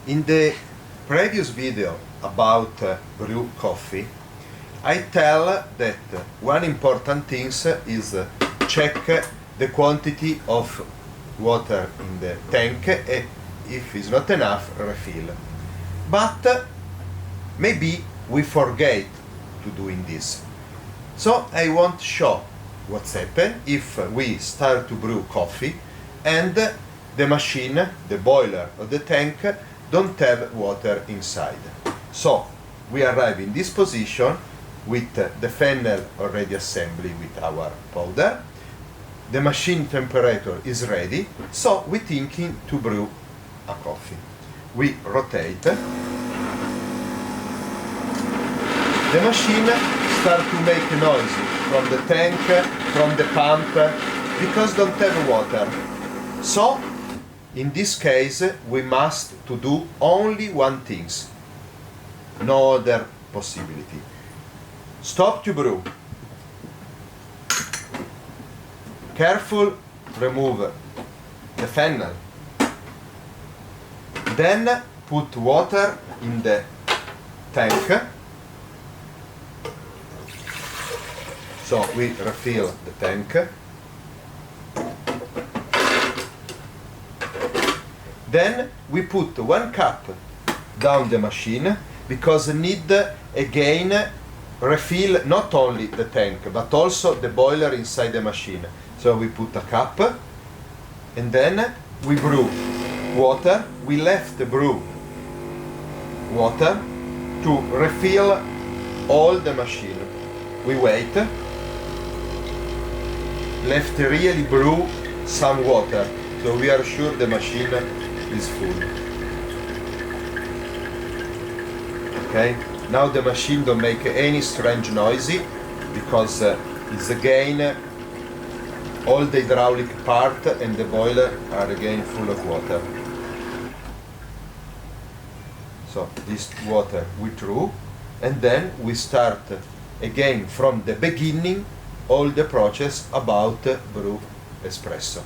In the previous video about brew coffee, I tell that one important thing is check the quantity of water in the tank, and if it's not enough, refill. But maybe we forget to doing this. So I want to show what's happened if we start to brew coffee and the machine, the boiler of the tank, don't have water inside. So we arrive in this position with the funnel already assembled with our powder. The machine temperature is ready, so we're thinking to brew a coffee. We rotate. The machine starts to make noise from the tank, from the pump, because don't have water. So, in this case, we must to do only one thing. No other possibility. Stop to brew. Careful, remove the funnel. Then put water in the tank. So we refill the tank. Then we put 1 cup down the machine because need again refill not only the tank but also the boiler inside the machine. So we put a cup and then we brew water. We left the brew water to refill all the machine. We wait. Left really brew some water, so we are sure the machine is full. Okay, now the machine don't make any strange noisy because it's again all the hydraulic part and the boiler are again full of water. So this water we threw, and then we start again from the beginning all the process about brew espresso.